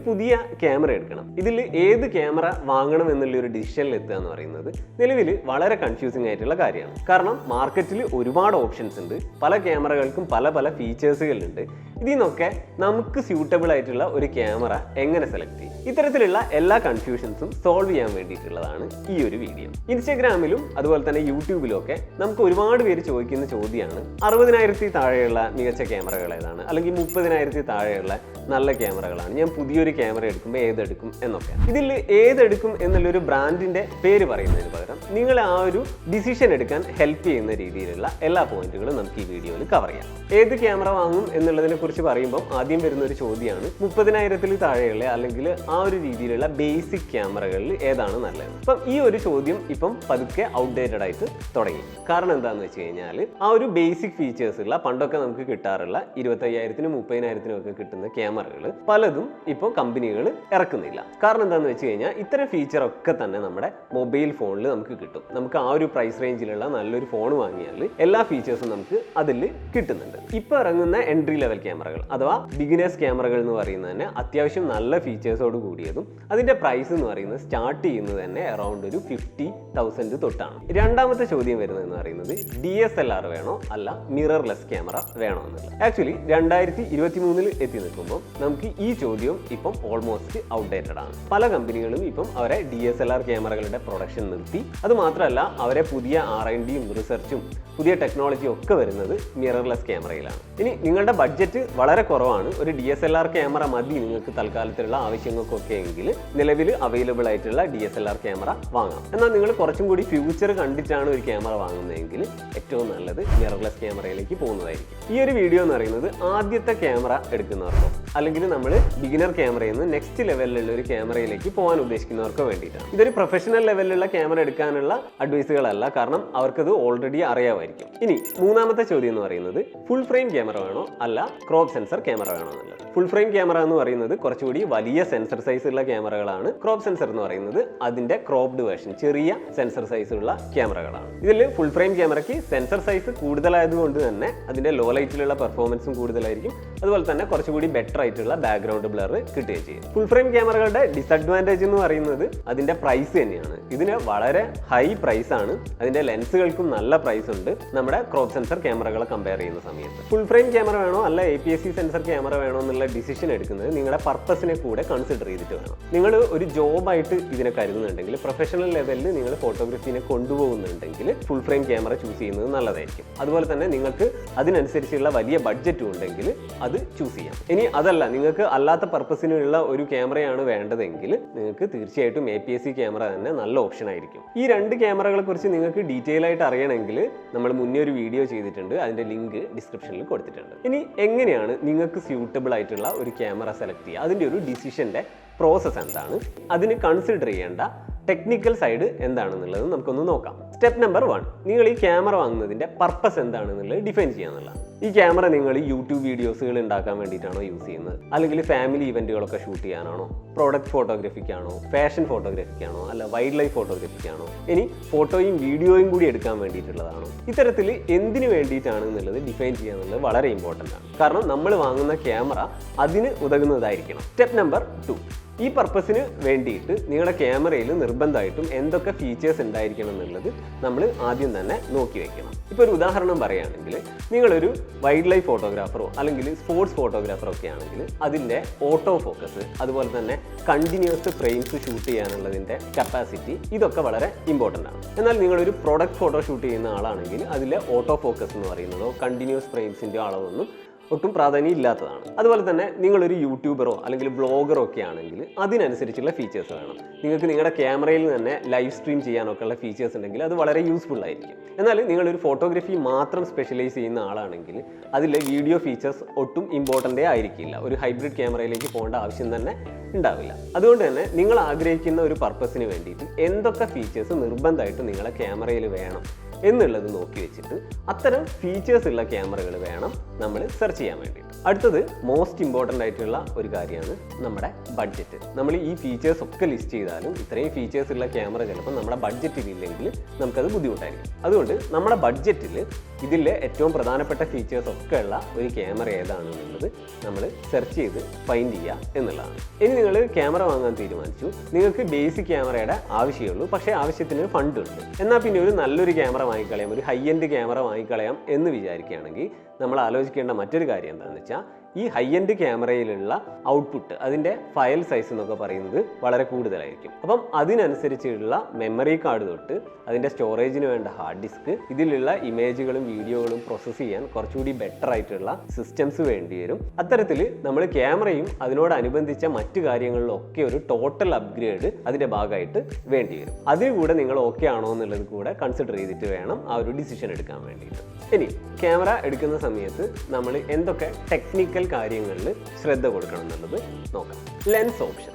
പുതിയ ക്യാമറ എടുക്കണം. ഇതിൽ ഏത് ക്യാമറ വാങ്ങണം എന്നുള്ള ഒരു ഡിസിഷനിൽ എത്തുക എന്ന് പറയുന്നത് നിലവിൽ വളരെ കൺഫ്യൂസിംഗ് ആയിട്ടുള്ള കാര്യമാണ്. കാരണം മാർക്കറ്റിൽ ഒരുപാട് ഓപ്ഷൻസ് ഉണ്ട്, പല ക്യാമറകൾക്കും പല പല ഫീച്ചേഴ്സുകളുണ്ട്. ഇതിൽ നിന്നൊക്കെ നമുക്ക് സ്യൂട്ടബിൾ ആയിട്ടുള്ള ഒരു ക്യാമറ എങ്ങനെ സെലക്ട് ചെയ്യും? ഇത്തരത്തിലുള്ള എല്ലാ കൺഫ്യൂഷൻസും സോൾവ് ചെയ്യാൻ വേണ്ടിയിട്ടുള്ളതാണ് ഈ ഒരു വീഡിയോ. ഇൻസ്റ്റാഗ്രാമിലും അതുപോലെ തന്നെ യൂട്യൂബിലും ഒക്കെ നമുക്ക് ഒരുപാട് പേര് ചോദിക്കുന്ന ചോദ്യമാണ് 60,000 താഴെയുള്ള മികച്ച ക്യാമറകൾ ഏതാണ്, അല്ലെങ്കിൽ 30,000 താഴെയുള്ള നല്ല ക്യാമറകളാണ്, ഞാൻ പുതിയൊരു ക്യാമറ എടുക്കുമ്പോൾ ഏതെടുക്കും എന്നൊക്കെ. ഇതിൽ ഏതെടുക്കും എന്നുള്ളൊരു ബ്രാൻഡിന്റെ പേര് പറയുന്നതിന് പകരം നിങ്ങൾ ആ ഒരു ഡിസിഷൻ എടുക്കാൻ ഹെൽപ്പ് ചെയ്യുന്ന രീതിയിലുള്ള എല്ലാ പോയിന്റുകളും നമുക്ക് ഈ വീഡിയോയിൽ കവർ ചെയ്യാം. ഏത് ക്യാമറ വാങ്ങും എന്നുള്ളതിനെ കുറിച്ച് പറയുമ്പോൾ ആദ്യം വരുന്ന ഒരു ചോദ്യമാണ് 30,000 താഴെയുള്ള അല്ലെങ്കിൽ ആ ഒരു രീതിയിലുള്ള ബേസിക് ക്യാമറകളിൽ ഏതാണ് നല്ലത്. അപ്പം ഈ ഒരു ചോദ്യം ഇപ്പം പതുക്കെ ഔട്ട്ഡേറ്റഡ് ആയിട്ട് തുടങ്ങി. കാരണം എന്താണെന്ന് വെച്ച് കഴിഞ്ഞാൽ ആ ഒരു ബേസിക് ഫീച്ചേഴ്സ് ഉള്ള പണ്ടൊക്കെ നമുക്ക് കിട്ടാറുള്ള 25,000-നും 30,000-നും ഒക്കെ കിട്ടുന്ന ക്യാമറകൾ പലതും ഇപ്പോൾ കമ്പനികൾ ഇറക്കുന്നില്ല. കാരണം എന്താണെന്ന് വെച്ച് കഴിഞ്ഞാൽ ഇത്തരം ഫീച്ചറൊക്കെ തന്നെ നമ്മുടെ മൊബൈൽ ഫോണിൽ നമുക്ക് കിട്ടും. നമുക്ക് ആ ഒരു പ്രൈസ് റേഞ്ചിലുള്ള നല്ലൊരു ഫോൺ വാങ്ങിയാൽ എല്ലാ ഫീച്ചേഴ്സും നമുക്ക് അതിൽ കിട്ടുന്നുണ്ട്. ഇപ്പോൾ ഇറങ്ങുന്ന എൻട്രി ലെവൽ ക്യാമറകൾ അഥവാ ബിഗിനേഴ്സ് ക്യാമറകൾ എന്ന് പറയുന്നത് തന്നെ അത്യാവശ്യം നല്ല ഫീച്ചേഴ്സോട് കൂടിയതും അതിന്റെ പ്രൈസ് എന്ന് പറയുന്നത് സ്റ്റാർട്ട് ചെയ്യുന്നത് തന്നെ അറൗണ്ട് ഒരു 50,000 തൊട്ടാണ്. രണ്ടാമത്തെ ചോദ്യം വരുന്നതെന്ന് പറയുന്നത് DSLR വേണോ അല്ല മിറർലെസ് ക്യാമറ വേണോ എന്നുള്ളത്. ആക്ച്വലി 2023 എത്തി നിൽക്കുമ്പോൾ നമുക്ക് ഈ ചോദ്യം ഇപ്പം ഓൾമോസ്റ്റ് ഔട്ട്ഡേറ്റഡ് ആണ്. പല കമ്പനികളും ഇപ്പം അവരെ DSLR ക്യാമറകളുടെ പ്രൊഡക്ഷൻ നിർത്തി. അത് മാത്രമല്ല അവരെ പുതിയ R&Dയും റിസർച്ചും പുതിയ ടെക്നോളജിയും ഒക്കെ വരുന്നത് മിറർലെസ് ക്യാമറയിലാണ്. ഇനി നിങ്ങളുടെ ബഡ്ജറ്റ് വളരെ കുറവാണ്, ഒരു DSLR ക്യാമറ മതി നിങ്ങൾക്ക് തൽക്കാലത്തിലുള്ള ആവശ്യങ്ങൾക്കൊക്കെ എങ്കിൽ നിലവിൽ അവൈലബിൾ ആയിട്ടുള്ള DSLR ക്യാമറ വാങ്ങാം. എന്നാൽ നിങ്ങൾ കുറച്ചും കൂടി ഫ്യൂച്ചർ കണ്ടിട്ടാണ് ഒരു ക്യാമറ വാങ്ങുന്നതെങ്കിൽ ഏറ്റവും നല്ലത് മിറർലെസ് ക്യാമറയിലേക്ക് പോകുന്നതായിരിക്കും. ഈ ഒരു വീഡിയോ എന്ന് പറയുന്നത് ആദ്യത്തെ ക്യാമറ എടുക്കുന്നവർക്കോ അല്ലെങ്കിൽ നമ്മൾ ബിഗിനർ ക്യാമറയിൽ നിന്ന് നെക്സ്റ്റ് ലെവലിലുള്ള ഒരു ക്യാമറയിലേക്ക് പോകാൻ ഉദ്ദേശിക്കുന്നവർക്ക് വേണ്ടിയിട്ടാണ്. ഇതൊരു പ്രൊഫഷണൽ ലെവലിലുള്ള ക്യാമറ എടുക്കാനുള്ള അഡ്വൈസുകളല്ല, കാരണം അവർക്കത് ഓൾറെഡി അറിയാമായിരിക്കും. ഇനി മൂന്നാമത്തെ ചോദ്യം എന്ന് പറയുന്നത് ഫുൾ ഫ്രെയിം ക്യാമറ വേണോ അല്ല ക്രോപ്പ് സെൻസർ ക്യാമറ വേണോ എന്നുള്ളത്. ഫുൾ ഫ്രെയിം ക്യാമറ എന്ന് പറയുന്നത് കുറച്ചുകൂടി വലിയ സെൻസർ സൈസ് ഉള്ള ക്യാമറകളാണ്. ക്രോപ്പ് സെൻസർ എന്ന് പറയുന്നത് അതിന്റെ ക്രോപ്ഡ് വേർഷൻ, ചെറിയ സെൻസർ സൈസ് ഉള്ള ക്യാമറകളാണ്. ഇതിൽ ഫുൾ ഫ്രെയിം ക്യാമറയ്ക്ക് സെൻസർ സൈസ് കൂടുതലായതുകൊണ്ട് തന്നെ അതിന്റെ ലോ ലൈറ്റിലുള്ള പെർഫോമൻസും കൂടുതലായിരിക്കും. അതുപോലെ തന്നെ കുറച്ചുകൂടി ബെറ്റർ ആയിട്ടുള്ള ബാക്ക്ഗ്രൗണ്ട് ബ്ലർ കിട്ടുകയും ചെയ്യും. ഫുൾ ഫ്രെയിം ക്യാമറകളുടെ ഡിസഡ്വാൻറ്റേജ് എന്ന് പറയുന്നത് അതിന്റെ പ്രൈസ് തന്നെയാണ്. ഇതിന് വളരെ ഹൈ പ്രൈസ് ആണ്. അതിന്റെ ലെൻസുകൾക്കും നല്ല പ്രൈസ് ഉണ്ട് നമ്മുടെ ക്രോപ്പ് സെൻസർ ക്യാമറകളെ കമ്പയർ ചെയ്യുന്ന സമയത്ത്. ഫുൾ ഫ്രെയിം ക്യാമറ വേണോ അല്ല APS-C സെൻസർ ക്യാമറ വേണോ എന്നുള്ള ഡിസിഷൻ എടുക്കുന്നത് നിങ്ങളുടെ പർപ്പസിനെ കൂടെ കൺസിഡർ ചെയ്തിട്ട് വേണം. നിങ്ങൾ ഒരു ജോബായിട്ട് ഇതിനെ കരുതുന്നുണ്ടെങ്കിൽ, പ്രൊഫഷണൽ ലെവലിൽ നിങ്ങൾ ഫോട്ടോഗ്രാഫിനെ കൊണ്ടുപോകുന്നുണ്ടെങ്കിൽ ഫുൾ ഫ്രെയിം ക്യാമറ ചൂസ് ചെയ്യുന്നത് നല്ലതായിരിക്കും. അതുപോലെ തന്നെ നിങ്ങൾക്ക് അതിനനുസരിച്ചുള്ള വലിയ ബഡ്ജറ്റും ഉണ്ടെങ്കിൽ അത് ചൂസ് ചെയ്യാം. ഇനി അതല്ല, നിങ്ങൾക്ക് അല്ലാത്ത പർപ്പസിനുള്ള ഒരു ക്യാമറയാണ് വേണ്ടതെങ്കിൽ നിങ്ങൾക്ക് തീർച്ചയായിട്ടും APS-C ക്യാമറ തന്നെ നല്ല ഓപ്ഷൻ ആയിരിക്കും. ഈ രണ്ട് ക്യാമറകളെ കുറിച്ച് നിങ്ങൾക്ക് ഡീറ്റെയിൽ ആയിട്ട് അറിയണമെങ്കിൽ നമ്മൾ മുന്നേ ഒരു വീഡിയോ ചെയ്തിട്ടുണ്ട്, അതിന്റെ ലിങ്ക് ഡിസ്ക്രിപ്ഷനിൽ കൊടുത്തിട്ടുണ്ട്. ഇനി എങ്ങനെയാണ് നിങ്ങൾക്ക് സ്യൂട്ടബിൾ ആയിട്ടുള്ള ഒരു ക്യാമറ സെലക്ട് ചെയ്യുക, അതിന്റെ ഒരു ഡിസിഷന്റെ പ്രോസസ് എന്താണ്, അതിന് കൺസിഡർ ചെയ്യേണ്ട ടെക്നിക്കൽ സൈഡ് എന്താണെന്നുള്ളത് നമുക്കൊന്ന് നോക്കാം. സ്റ്റെപ്പ് നമ്പർ 1, നിങ്ങൾ ഈ ക്യാമറ വാങ്ങുന്നതിന്റെ പർപ്പസ് എന്താണെന്നുള്ളത് ഡിഫൈൻ ചെയ്യാന്നുള്ളതാണ്. ഈ ക്യാമറ നിങ്ങൾ യൂട്യൂബ് വീഡിയോസുകൾ ഉണ്ടാക്കാൻ വേണ്ടിയിട്ടാണോ യൂസ് ചെയ്യുന്നത്, അല്ലെങ്കിൽ ഫാമിലി ഇവന്റുകളൊക്കെ ഷൂട്ട് ചെയ്യാനാണോ, പ്രോഡക്റ്റ് ഫോട്ടോഗ്രാഫിക്കാണോ, ഫാഷൻ ഫോട്ടോഗ്രാഫിക്കാണോ, അല്ല വൈൽഡ് ലൈഫ് ഫോട്ടോഗ്രാഫിക്കാണോ, ഇനി ഫോട്ടോയും വീഡിയോയും കൂടി എടുക്കാൻ വേണ്ടിയിട്ടുള്ളതാണോ, ഇത്തരത്തിൽ എന്തിനു വേണ്ടിയിട്ടാണ് എന്നുള്ളത് ഡിഫൈൻ ചെയ്യാന്നുള്ളത് വളരെ ഇമ്പോർട്ടൻ്റ് ആണ്. കാരണം നമ്മൾ വാങ്ങുന്ന ക്യാമറ അതിന് ഉതകുന്നതായിരിക്കണം. സ്റ്റെപ്പ് നമ്പർ 2, ഈ പർപ്പസിന് വേണ്ടിയിട്ട് നിങ്ങളുടെ ക്യാമറയിൽ നിർബന്ധമായിട്ടും എന്തൊക്കെ ഫീച്ചേഴ്സ് ഉണ്ടായിരിക്കണം എന്നുള്ളത് നമ്മൾ ആദ്യം തന്നെ നോക്കി വെക്കണം. ഇപ്പോൾ ഒരു ഉദാഹരണം പറയുകയാണെങ്കിൽ, നിങ്ങളൊരു വൈൽഡ് ലൈഫ് ഫോട്ടോഗ്രാഫറോ അല്ലെങ്കിൽ സ്പോർട്സ് ഫോട്ടോഗ്രാഫറോ ഒക്കെ ആണെങ്കിൽ അതിൻ്റെ ഓട്ടോ ഫോക്കസ്, അതുപോലെ തന്നെ കണ്ടിന്യൂസ് ഫ്രെയിംസ് ഷൂട്ട് ചെയ്യാനുള്ളതിൻ്റെ കപ്പാസിറ്റി, ഇതൊക്കെ വളരെ ഇമ്പോർട്ടൻ്റ് ആണ്. എന്നാൽ നിങ്ങളൊരു പ്രൊഡക്റ്റ് ഫോട്ടോ ഷൂട്ട് ചെയ്യുന്ന ആളാണെങ്കിൽ അതിലെ ഓട്ടോ ഫോക്കസ് എന്ന് പറയുന്നതോ കണ്ടിന്യൂസ് ഫ്രെയിംസിൻ്റെ അളവൊന്നും ഒട്ടും പ്രാധാന്യം ഇല്ലാത്തതാണ്. അതുപോലെ തന്നെ നിങ്ങളൊരു യൂട്യൂബറോ അല്ലെങ്കിൽ ബ്ലോഗറോ ഒക്കെ ആണെങ്കിൽ അതിനനുസരിച്ചുള്ള ഫീച്ചേഴ്സ് വേണം. നിങ്ങൾക്ക് നിങ്ങളുടെ ക്യാമറയിൽ തന്നെ ലൈവ് സ്ട്രീം ചെയ്യാനൊക്കെ ഉള്ള ഫീച്ചേഴ്സ് ഉണ്ടെങ്കിൽ അത് വളരെ യൂസ്ഫുൾ ആയിരിക്കും. എന്നാൽ നിങ്ങളൊരു ഫോട്ടോഗ്രാഫി മാത്രം സ്പെഷ്യലൈസ് ചെയ്യുന്ന ആളാണെങ്കിൽ അതിലെ വീഡിയോ ഫീച്ചേഴ്സ് ഒട്ടും ഇമ്പോർട്ടൻ്റേ ആയിരിക്കില്ല. ഒരു ഹൈബ്രിഡ് ക്യാമറയിലേക്ക് പോകേണ്ട ആവശ്യം തന്നെ ഉണ്ടാവില്ല. അതുകൊണ്ട് തന്നെ നിങ്ങൾ ആഗ്രഹിക്കുന്ന ഒരു പർപ്പസിന് വേണ്ടിയിട്ട് എന്തൊക്കെ ഫീച്ചേഴ്സ് നിർബന്ധമായിട്ടും നിങ്ങളെ ക്യാമറയിൽ വേണം എന്നുള്ളത് നോക്കി വെച്ചിട്ട് അത്തരം ഫീച്ചേഴ്സ് ഉള്ള ക്യാമറകൾ വേണം നമ്മൾ സെർച്ച് ചെയ്യാൻ വേണ്ടിയിട്ട്. അടുത്തത് മോസ്റ്റ് ഇമ്പോർട്ടൻ്റ് ആയിട്ടുള്ള ഒരു കാര്യമാണ് നമ്മുടെ ബഡ്ജറ്റ്. നമ്മൾ ഈ ഫീച്ചേഴ്സ് ഒക്കെ ലിസ്റ്റ് ചെയ്താലും ഇത്രയും ഫീച്ചേഴ്സ് ഉള്ള ക്യാമറ ചിലപ്പോൾ നമ്മുടെ ബഡ്ജറ്റിൽ ഇല്ലെങ്കിൽ നമുക്കത് ബുദ്ധിമുട്ടായിരിക്കും. അതുകൊണ്ട് നമ്മുടെ ബഡ്ജറ്റിൽ ഇതിലെ ഏറ്റവും പ്രധാനപ്പെട്ട ഫീച്ചേഴ്സ് ഒക്കെ ഉള്ള ഒരു ക്യാമറ ഏതാണെന്നുള്ളത് നമ്മൾ സെർച്ച് ചെയ്ത് ഫൈൻഡ് ചെയ്യുക എന്നുള്ളതാണ്. ഇനി നിങ്ങൾ ക്യാമറ വാങ്ങാൻ തീരുമാനിച്ചു, നിങ്ങൾക്ക് ബേസിക് ക്യാമറയുടെ ആവശ്യമുള്ളൂ, പക്ഷേ ആവശ്യത്തിന് ഫണ്ട് ഉണ്ട്, എന്നാൽ പിന്നെ ഒരു നല്ലൊരു ക്യാമറ വാങ്ങിക്കളയാം, ഒരു ഹൈ എൻഡ് ക്യാമറ വാങ്ങിക്കളയാം എന്ന് വിചാരിക്കുകയാണെങ്കിൽ നമ്മൾ ആലോചിക്കേണ്ട മറ്റൊരു കാര്യം എന്താണെന്ന് വെച്ചാൽ ഈ ഹൈ എൻഡ് ക്യാമറയിലുള്ള ഔട്ട്പുട്ട്, അതിൻ്റെ ഫയൽ സൈസ് എന്നൊക്കെ പറയുന്നത് വളരെ കൂടുതലായിരിക്കും. അപ്പം അതിനനുസരിച്ചുള്ള മെമ്മറി കാർഡ് തൊട്ട് അതിൻ്റെ സ്റ്റോറേജിന് വേണ്ട ഹാർഡ് ഡിസ്ക്, ഇതിലുള്ള ഇമേജുകളും വീഡിയോകളും പ്രോസസ്സ് ചെയ്യാൻ കുറച്ചുകൂടി ബെറ്റർ ആയിട്ടുള്ള സിസ്റ്റംസ് വേണ്ടി വരും. അത്തരത്തിൽ നമ്മൾ ക്യാമറയും അതിനോടനുബന്ധിച്ച മറ്റു കാര്യങ്ങളിലൊക്കെ ഒരു ടോട്ടൽ അപ്ഗ്രേഡ് അതിൻ്റെ ഭാഗമായിട്ട് വേണ്ടി വരും. അതിന് കൂടെ നിങ്ങൾ ഓക്കെ ആണോ എന്നുള്ളത് കൂടെ കൺസിഡർ ചെയ്തിട്ട് വേണം ആ ഒരു ഡിസിഷൻ എടുക്കാൻ വേണ്ടിയിട്ട്. ഇനി ക്യാമറ എടുക്കുന്ന സമയത്ത് നമ്മൾ എന്തൊക്കെ ടെക്നിക്കൽ കാര്യങ്ങളിൽ ശ്രദ്ധ കൊടുക്കണം എന്നുള്ളത് നോക്കാം. ലെൻസ് ഓപ്ഷൻ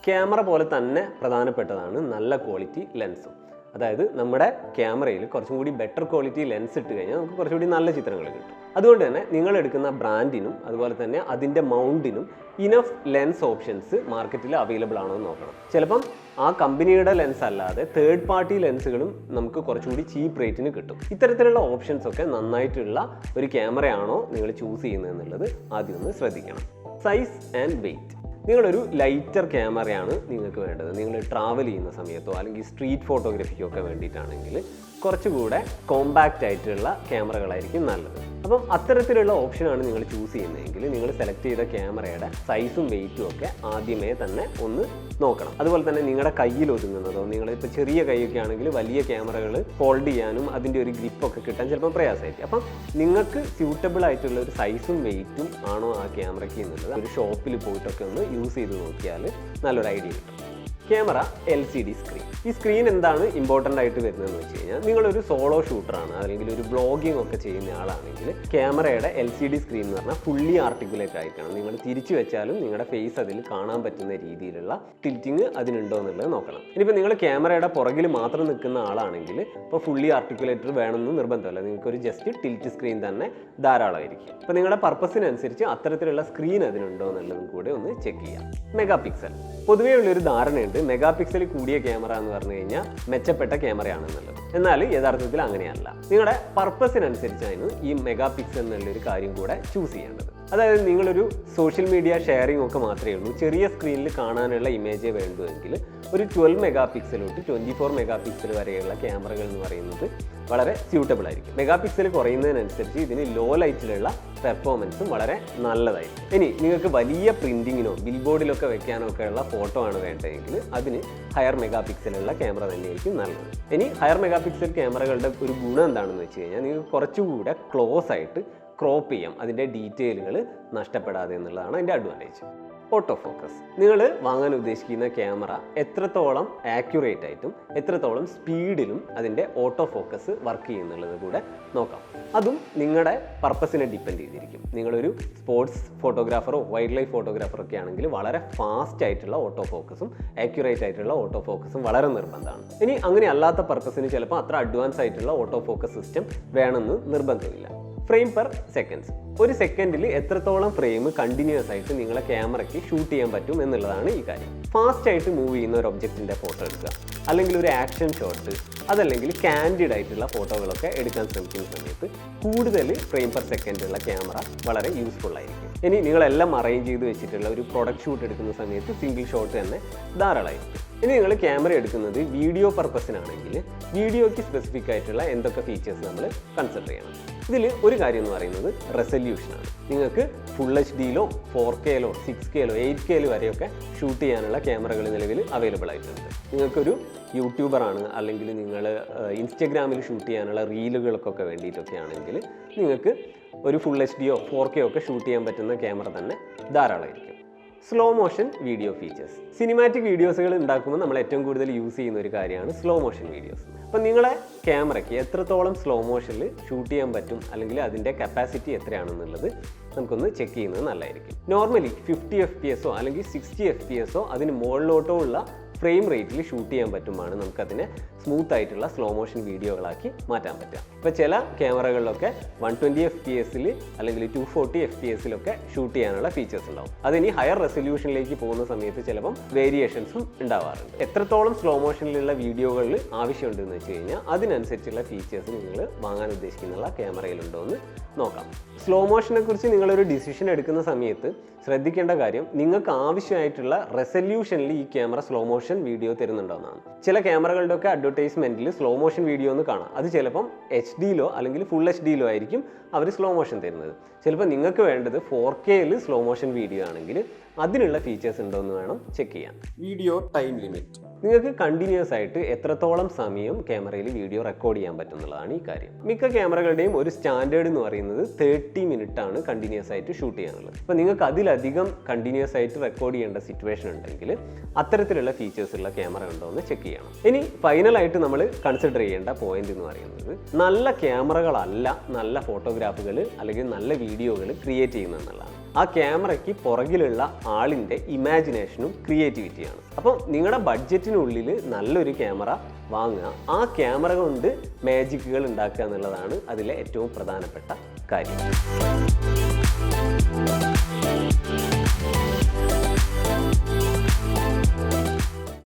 ക്യാമറ പോലെ തന്നെ പ്രധാനപ്പെട്ടതാണ് നല്ല ക്വാളിറ്റി ലെൻസും. അതായത് നമ്മുടെ ക്യാമറയിൽ കുറച്ചും കൂടി ബെറ്റർ ക്വാളിറ്റി ലെൻസ് ഇട്ട് കഴിഞ്ഞാൽ നമുക്ക് കുറച്ചുകൂടി നല്ല ചിത്രങ്ങൾ കിട്ടും. അതുകൊണ്ട് തന്നെ നിങ്ങൾ എടുക്കുന്ന ബ്രാൻഡിനും അതുപോലെ തന്നെ അതിൻ്റെ മൗണ്ടിനും ഇനഫ് ലെൻസ് ഓപ്ഷൻസ് മാർക്കറ്റിൽ അവൈലബിൾ ആണോ എന്ന് നോക്കണം. ചിലപ്പം ആ കമ്പനിയുടെ ലെൻസ് അല്ലാതെ തേർഡ് പാർട്ടി ലെൻസുകളും നമുക്ക് കുറച്ചുകൂടി ചീപ്പ് റേറ്റിന് കിട്ടും. ഇത്തരത്തിലുള്ള ഓപ്ഷൻസ് ഒക്കെ നന്നായിട്ടുള്ള ഒരു ക്യാമറയാണോ നിങ്ങൾ ചൂസ് ചെയ്യുന്നത് എന്നുള്ളത് ആദ്യം ഒന്ന് ശ്രദ്ധിക്കണം. Size and weight. നിങ്ങളൊരു ലൈറ്റർ ക്യാമറയാണ് നിങ്ങൾക്ക് വേണ്ടത്, നിങ്ങൾ ട്രാവൽ ചെയ്യുന്ന സമയത്തോ അല്ലെങ്കിൽ സ്ട്രീറ്റ് ഫോട്ടോഗ്രാഫിക്കോ ഒക്കെ വേണ്ടിയിട്ടാണെങ്കിൽ കുറച്ചുകൂടെ കോമ്പാക്റ്റ് ആയിട്ടുള്ള ക്യാമറകളായിരിക്കും നല്ലത്. അപ്പം അത്തരത്തിലുള്ള ഓപ്ഷനാണ് നിങ്ങൾ ചൂസ് ചെയ്യുന്നതെങ്കിൽ നിങ്ങൾ സെലക്ട് ചെയ്ത ക്യാമറയുടെ സൈസും വെയിറ്റും ഒക്കെ ആദ്യമേ തന്നെ ഒന്ന് നോക്കണം. അതുപോലെ തന്നെ നിങ്ങളുടെ കയ്യിൽ ഒതുങ്ങുന്നതോ, നിങ്ങളിപ്പോൾ ചെറിയ കൈയൊക്കെ ആണെങ്കിൽ വലിയ ക്യാമറകൾ ഹോൾഡ് ചെയ്യാനും അതിൻ്റെ ഒരു ഗ്രിപ്പൊക്കെ കിട്ടാൻ ചിലപ്പോൾ പ്രയാസമായിരിക്കും. അപ്പം നിങ്ങൾക്ക് സ്യൂട്ടബിൾ ആയിട്ടുള്ള ഒരു സൈസും വെയിറ്റും ആണോ ആ ക്യാമറയ്ക്ക് എന്നുള്ളത് ഒരു ഷോപ്പിൽ പോയിട്ടൊക്കെ ഒന്ന് യൂസ് ചെയ്ത് നോക്കിയാൽ നല്ലൊരു ഐഡിയ കിട്ടും. Camera LCD screen. ഈ സ്ക്രീൻ എന്താണ് ഇമ്പോർട്ടൻ്റ് ആയിട്ട് വരുന്നതെന്ന് വെച്ച് കഴിഞ്ഞാൽ നിങ്ങളൊരു സോളോ ഷൂട്ടറാണ് അല്ലെങ്കിൽ ഒരു വ്ളോഗിംഗ് ഒക്കെ ചെയ്യുന്ന ആളാണെങ്കിൽ ക്യാമറയുടെ LCD സ്ക്രീൻ എന്ന് പറഞ്ഞാൽ ഫുള്ളി ആർട്ടിക്കുലേറ്റ് ആയിരിക്കണം. നിങ്ങൾ തിരിച്ചു വെച്ചാലും നിങ്ങളുടെ ഫേസ് അതിൽ കാണാൻ പറ്റുന്ന രീതിയിലുള്ള ടിൽറ്റിങ് അതിനുണ്ടോ എന്നുള്ളത് നോക്കണം. ഇനിയിപ്പോൾ നിങ്ങൾ ക്യാമറയുടെ പുറകിൽ മാത്രം നിൽക്കുന്ന ആളാണെങ്കിൽ ഇപ്പോൾ ഫുള്ളി ആർട്ടിക്കുലേറ്റർ വേണമെന്ന് നിർബന്ധമല്ല, നിങ്ങൾക്കൊരു ജസ്റ്റ് ടിൽറ്റ് സ്ക്രീൻ തന്നെ ധാരാളമായിരിക്കും. അപ്പോൾ നിങ്ങളുടെ പർപ്പസിനനുസരിച്ച് അത്തരത്തിലുള്ള സ്ക്രീൻ അതിനുണ്ടോ എന്നുള്ളതും കൂടെ ഒന്ന് ചെക്ക് ചെയ്യാം. Mega pixel. പൊതുവേ ഉള്ളൊരു ധാരണയുണ്ട് മെഗാ പിക്സൽ കൂടിയ ക്യാമറ എന്ന് പറഞ്ഞു കഴിഞ്ഞാൽ മെച്ചപ്പെട്ട ക്യാമറയാണെന്നുള്ളത്. എന്നാൽ യഥാർത്ഥത്തിൽ അങ്ങനെയല്ല. നിങ്ങളുടെ പർപ്പസിനനുസരിച്ചാണ് ഈ മെഗാ പിക്സൽ എന്നുള്ളൊരു കാര്യം കൂടെ ചൂസ് ചെയ്യേണ്ടത്. അതായത് നിങ്ങളൊരു സോഷ്യൽ മീഡിയ ഷെയറിംഗ് ഒക്കെ മാത്രമേ ഉള്ളൂ, ചെറിയ സ്ക്രീനിൽ കാണാനുള്ള ഇമേജേ വേണ്ടുവെങ്കിൽ ഒരു 12 മെഗാ പിക്സൽ തൊട്ട് 24 മെഗാ പിക്സൽ വരെയുള്ള ക്യാമറകൾ എന്ന് പറയുന്നത് വളരെ സ്യൂട്ടബിൾ ആയിരിക്കും. മെഗാ പിക്സൽ കുറയുന്നതിനനുസരിച്ച് ഇതിന് ലോ ലൈറ്റിലുള്ള പെർഫോമൻസും വളരെ നല്ലതായിരിക്കും. ഇനി നിങ്ങൾക്ക് വലിയ പ്രിന്റിങ്ങിനോ ബിൽ ബോർഡിലൊക്കെ വെക്കാനോ ഒക്കെയുള്ള ഫോട്ടോ ആണ് വേണ്ടതെങ്കിൽ അതിന് ഹയർ മെഗാ പിക്സലുള്ള ക്യാമറ തന്നെയായിരിക്കും നല്ലത്. ഇനി ഹയർ മെഗാ പിക്സൽ ക്യാമറകളുടെ ഒരു ഗുണം എന്താണെന്ന് വെച്ച് കഴിഞ്ഞാൽ നിങ്ങൾക്ക് കുറച്ചുകൂടെ ക്ലോസ് ആയിട്ട് ക്രോപ്പ് ചെയ്യാം, അതിൻ്റെ ഡീറ്റെയിലുകൾ നഷ്ടപ്പെടാതെ എന്നുള്ളതാണ് അതിൻ്റെ അഡ്വാൻറ്റേജ്. Auto focus. നിങ്ങൾ വാങ്ങാൻ ഉദ്ദേശിക്കുന്ന ക്യാമറ എത്രത്തോളം ആക്യുറേറ്റ് ആയിട്ടും എത്രത്തോളം സ്പീഡിലും അതിൻ്റെ ഓട്ടോ ഫോക്കസ് വർക്ക് ചെയ്യുന്നുള്ളത് കൂടെ നോക്കാം. അതും നിങ്ങളുടെ പർപ്പസിനെ ഡിപ്പെൻഡ് ചെയ്തിരിക്കും. നിങ്ങളൊരു സ്പോർട്സ് ഫോട്ടോഗ്രാഫറോ വൈൽഡ് ലൈഫ് ഫോട്ടോഗ്രാഫറോ ഒക്കെ ആണെങ്കിൽ വളരെ ഫാസ്റ്റ് ആയിട്ടുള്ള ഓട്ടോ ഫോക്കസും ആക്യുറേറ്റ് ആയിട്ടുള്ള ഓട്ടോ ഫോക്കസും വളരെ നിർബന്ധമാണ്. ഇനി അങ്ങനെ അല്ലാത്ത പർപ്പസിന് ചിലപ്പോൾ അത്ര അഡ്വാൻസ് ആയിട്ടുള്ള ഓട്ടോ ഫോക്കസ് സിസ്റ്റം വേണമെന്ന് നിർബന്ധമില്ല. Frame per seconds. ഒരു സെക്കൻഡിൽ എത്രത്തോളം ഫ്രെയിം കണ്ടിന്യൂസ് ആയിട്ട് നിങ്ങളെ ക്യാമറയ്ക്ക് ഷൂട്ട് ചെയ്യാൻ പറ്റും എന്നുള്ളതാണ് ഈ കാര്യം. ഫാസ്റ്റ് ആയിട്ട് മൂവ് ചെയ്യുന്ന ഒരു ഒബ്ജക്റ്റിൻ്റെ ഫോട്ടോ എടുക്കുക, അല്ലെങ്കിൽ ഒരു ആക്ഷൻ ഷോട്ട്, അതല്ലെങ്കിൽ കാൻഡിഡ് ആയിട്ടുള്ള ഫോട്ടോകളൊക്കെ എടുക്കാൻ ശ്രമിക്കുന്ന സമയത്ത് കൂടുതൽ ഫ്രെയിം പെർ സെക്കൻഡ് ഉള്ള ക്യാമറ വളരെ യൂസ്ഫുൾ ആയിരിക്കും. ഇനി നിങ്ങളെല്ലാം അറേഞ്ച് ചെയ്ത് വെച്ചിട്ടുള്ള ഒരു പ്രൊഡക്റ്റ് ഷൂട്ട് എടുക്കുന്ന സമയത്ത് സിംഗിൾ ഷോട്ട് തന്നെ ധാരാളമായിരിക്കും. ഇനി നിങ്ങൾ ക്യാമറ എടുക്കുന്നത് വീഡിയോ പർപ്പസിനാണെങ്കിൽ വീഡിയോയ്ക്ക് സ്പെസിഫിക് ആയിട്ടുള്ള എന്തൊക്കെ ഫീച്ചേഴ്സ് നമ്മൾ കൺസിഡർ ചെയ്യണം. ഇതിൽ ഒരു കാര്യം എന്ന് പറയുന്നത് റെസല്യൂഷനാണ്. നിങ്ങൾക്ക് ഫുൾ HD-ലോ 4K-ലോ 6K-ലോ 8K-ൽ വരെയൊക്കെ ഷൂട്ട് ചെയ്യാനുള്ള ക്യാമറകൾ നിലവിൽ അവൈലബിൾ ആയിട്ടുണ്ട്. നിങ്ങൾക്കൊരു യൂട്യൂബറാണ് അല്ലെങ്കിൽ നിങ്ങൾ ഇൻസ്റ്റഗ്രാമിൽ ഷൂട്ട് ചെയ്യാനുള്ള റീലുകൾക്കൊക്കെ വേണ്ടിയിട്ടൊക്കെ ആണെങ്കിൽ നിങ്ങൾക്ക് ഒരു ഫുൾ HD-യോ 4K-യോ ഒക്കെ ഷൂട്ട് ചെയ്യാൻ പറ്റുന്ന ക്യാമറ തന്നെ ധാരാളമായിരിക്കും. Slow motion video features. Cinematic വീഡിയോസുകൾ ഉണ്ടാക്കുമ്പോൾ നമ്മൾ ഏറ്റവും കൂടുതൽ യൂസ് ചെയ്യുന്ന ഒരു കാര്യമാണ് സ്ലോ മോഷൻ വീഡിയോസ്. അപ്പം നിങ്ങളെ ക്യാമറയ്ക്ക് എത്രത്തോളം സ്ലോ മോഷനിൽ ഷൂട്ട് ചെയ്യാൻ പറ്റും അല്ലെങ്കിൽ അതിൻ്റെ കപ്പാസിറ്റി എത്രയാണെന്നുള്ളത് നമുക്കൊന്ന് ചെക്ക് ചെയ്യുന്നത് നല്ലതായിരിക്കും. നോർമലി 50 FPS അല്ലെങ്കിൽ 60 FPS അതിന് മുകളിലോട്ടോ ഉള്ള ഫ്രെയിം റേറ്റിൽ ഷൂട്ട് ചെയ്യാൻ പറ്റുമാണ് നമുക്കതിനെ സ്മൂത്ത് ആയിട്ടുള്ള സ്ലോ മോഷൻ വീഡിയോകളാക്കി മാറ്റാൻ പറ്റുക. ഇപ്പോൾ ചില ക്യാമറകളിലൊക്കെ 120 FPS അല്ലെങ്കിൽ 240 FPS ഷൂട്ട് ചെയ്യാനുള്ള ഫീച്ചേഴ്സ് ഉണ്ടാവും. അതിനി ഹയർ റെസൊല്യൂഷനിലേക്ക് പോകുന്ന സമയത്ത് ചിലപ്പം വേരിയേഷൻസും ഉണ്ടാവാറുണ്ട്. എത്രത്തോളം സ്ലോ മോഷനിലുള്ള വീഡിയോകളിൽ ആവശ്യമുണ്ടെന്ന് വെച്ച് കഴിഞ്ഞാൽ അതിനനുസരിച്ചുള്ള ഫീച്ചേഴ്സ് നിങ്ങൾ വാങ്ങാൻ ഉദ്ദേശിക്കുന്ന ക്യാമറയിലുണ്ടോ എന്ന് നോക്കാം. സ്ലോ മോഷനെ കുറിച്ച് നിങ്ങളൊരു ഡിസിഷൻ എടുക്കുന്ന സമയത്ത് ശ്രദ്ധിക്കേണ്ട കാര്യം, നിങ്ങൾക്ക് ആവശ്യമായിട്ടുള്ള റെസൊല്യൂഷനിൽ ഈ ക്യാമറ സ്ലോ മോഷൻ വീഡിയോ തരുന്നുണ്ടെന്നാണ്. ചില ക്യാമറകളുടെയൊക്കെ അഡ്വർടൈസ്മെന്റിൽ സ്ലോ മോഷൻ വീഡിയോ എന്ന് കാണാം. അത് ചിലപ്പം HD അല്ലെങ്കിൽ ഫുൾ HD ആയിരിക്കും അവർ സ്ലോ മോഷൻ തരുന്നത്. ചിലപ്പോൾ നിങ്ങൾക്ക് വേണ്ടത് 4K സ്ലോ മോഷൻ വീഡിയോ ആണെങ്കിൽ അതിനുള്ള ഫീച്ചേഴ്സ് ഉണ്ടോ എന്ന് വേണം ചെക്ക് ചെയ്യാൻ. വീഡിയോ ടൈം ലിമിറ്റ്, നിങ്ങൾക്ക് കണ്ടിന്യൂസ് ആയിട്ട് എത്രത്തോളം സമയം ക്യാമറയിൽ വീഡിയോ റെക്കോർഡ് ചെയ്യാൻ പറ്റുന്നതാണ് ഈ കാര്യം. മിക്ക ക്യാമറകളുടെയും ഒരു സ്റ്റാൻഡേർഡ് എന്ന് പറയുന്നത് 30 മിനിറ്റ് ആണ് കണ്ടിന്യൂസ് ആയിട്ട് ഷൂട്ട് ചെയ്യാനുള്ളത്. അപ്പോൾ നിങ്ങൾക്ക് അതിലധികം കണ്ടിന്യൂസ് ആയിട്ട് റെക്കോർഡ് ചെയ്യേണ്ട സിറ്റുവേഷൻ ഉണ്ടെങ്കിൽ അത്തരത്തിലുള്ള ഫീച്ചേഴ്സ് ഉള്ള ക്യാമറ ഉണ്ടോ എന്ന് ചെക്ക് ചെയ്യണം. ഇനി ഫൈനലായിട്ട് നമ്മൾ കൺസിഡർ ചെയ്യേണ്ട പോയിന്റ് എന്ന് പറയുന്നത്, നല്ല ക്യാമറകളല്ല നല്ല ഫോട്ടോഗ്രാഫുകൾ അല്ലെങ്കിൽ നല്ല വീഡിയോകൾ ക്രിയേറ്റ് ചെയ്യുന്നതെന്നുള്ളതാണ്. ആ ക്യാമറയ്ക്ക് പുറകിലുള്ള ആളിൻ്റെ ഇമാജിനേഷനും ക്രിയേറ്റിവിറ്റിയാണ്. അപ്പം നിങ്ങളുടെ ബഡ്ജറ്റിനുള്ളിൽ നല്ലൊരു ക്യാമറ വാങ്ങുക, ആ ക്യാമറ കൊണ്ട് മാജിക്കുകൾ ഉണ്ടാക്കുക എന്നുള്ളതാണ് അതിലെ ഏറ്റവും പ്രധാനപ്പെട്ട കാര്യം.